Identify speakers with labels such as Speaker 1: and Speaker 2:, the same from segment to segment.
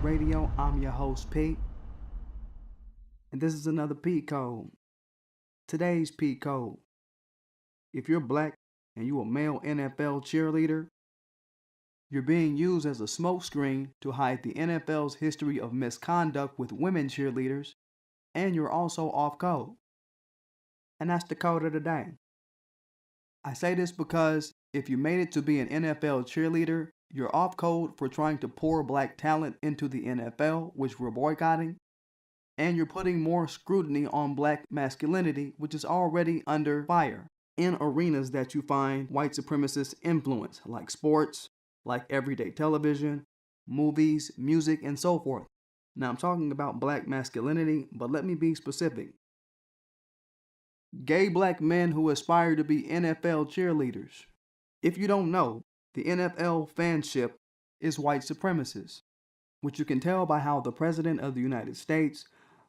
Speaker 1: Radio. I'm your host, Pete. And this is another Pete Code. Today's Pete Code. If you're black and you're a male NFL cheerleader, you're being used as a smokescreen to hide the NFL's history of misconduct with women cheerleaders, and you're also off code. And that's the code of the day. I say this because if you made it to be an NFL cheerleader, you're off code for trying to pour black talent into the NFL, which we're boycotting, and you're putting more scrutiny on black masculinity, which is already under fire, in arenas that you find white supremacist influence, like sports, like everyday television, movies, music, and so forth. Now I'm talking about black masculinity, but let me be specific. Gay black men who aspire to be NFL cheerleaders. If you don't know, the NFL fanship is white supremacist, which you can tell by how the President of the United States,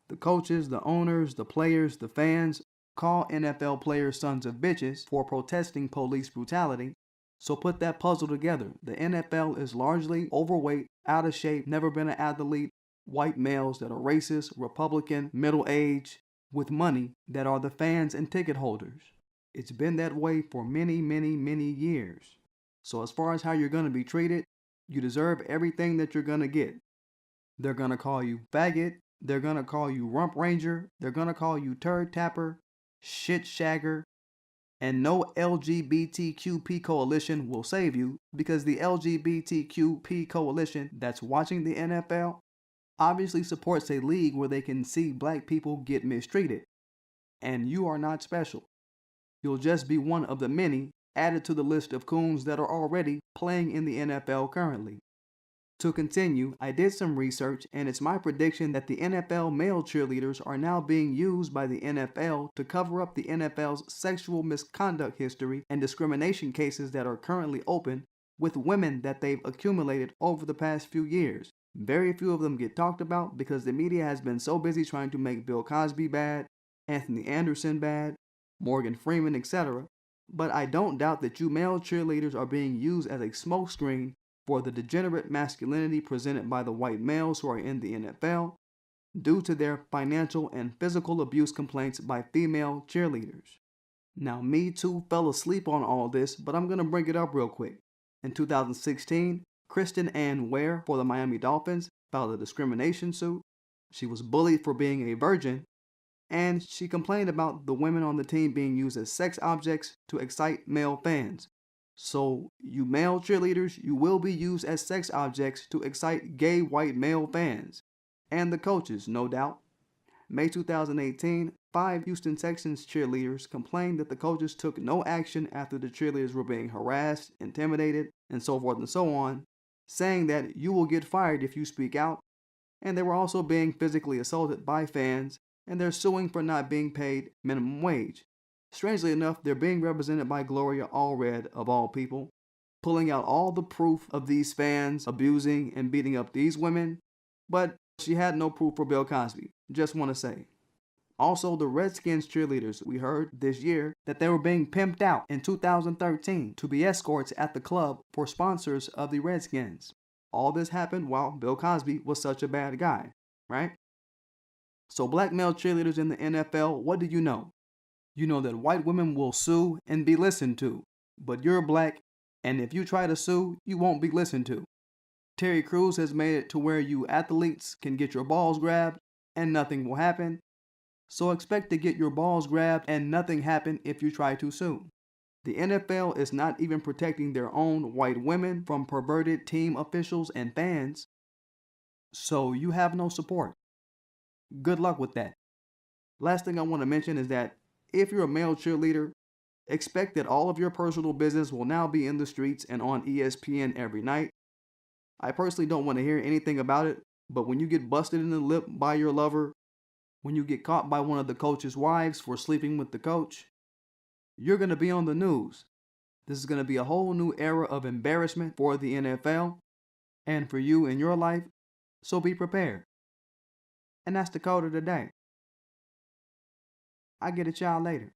Speaker 1: the coaches, the owners, the players, the fans call NFL players sons of bitches for protesting police brutality. So put that puzzle together. The NFL is largely overweight, out of shape, never been an athlete, white males that are racist, Republican, middle-aged, with money that are the fans and ticket holders. It's been that way for many, many, many years. So as far as how you're going to be treated, you deserve everything that you're going to get. They're going to call you faggot. They're going to call you rump ranger. They're going to call you turd tapper, shit shagger. And no LGBTQP coalition will save you, because the LGBTQP coalition that's watching the NFL obviously supports a league where they can see black people get mistreated. And you are not special. You'll just be one of the many added to the list of coons that are already playing in the NFL currently. To continue, I did some research, and it's my prediction that the NFL male cheerleaders are now being used by the NFL to cover up the NFL's sexual misconduct history and discrimination cases that are currently open with women that they've accumulated over the past few years. Very few of them get talked about because the media has been so busy trying to make Bill Cosby bad, Anthony Anderson bad, Morgan Freeman, etc. But I don't doubt that you male cheerleaders are being used as a smokescreen for the degenerate masculinity presented by the white males who are in the NFL due to their financial and physical abuse complaints by female cheerleaders. Now, Me Too fell asleep on all this, but I'm going to bring it up real quick. In 2016, Kristen Ann Ware for the Miami Dolphins filed a discrimination suit. She was bullied for being a virgin, and she complained about the women on the team being used as sex objects to excite male fans. So, you male cheerleaders, you will be used as sex objects to excite gay white male fans. And the coaches, no doubt. May 2018, 5 Houston Texans cheerleaders complained that the coaches took no action after the cheerleaders were being harassed, intimidated, and so forth and so on, saying that you will get fired if you speak out. And they were also being physically assaulted by fans, and they're suing for not being paid minimum wage. Strangely enough, they're being represented by Gloria Allred, of all people, pulling out all the proof of these fans abusing and beating up these women, but she had no proof for Bill Cosby, just want to say. Also, the Redskins cheerleaders, we heard this year that they were being pimped out in 2013 to be escorts at the club for sponsors of the Redskins. All this happened while Bill Cosby was such a bad guy, right? So black male cheerleaders in the NFL, what do you know? You know that white women will sue and be listened to, but you're black, and if you try to sue, you won't be listened to. Terry Crews has made it to where you athletes can get your balls grabbed and nothing will happen. So expect to get your balls grabbed and nothing happen if you try to sue. The NFL is not even protecting their own white women from perverted team officials and fans, so you have no support. Good luck with that. Last thing I want to mention is that if you're a male cheerleader, expect that all of your personal business will now be in the streets and on ESPN every night. I personally don't want to hear anything about it, but when you get busted in the lip by your lover, when you get caught by one of the coach's wives for sleeping with the coach, you're going to be on the news. This is going to be a whole new era of embarrassment for the NFL and for you in your life, so be prepared. And that's the code of the day. I get it, y'all, later.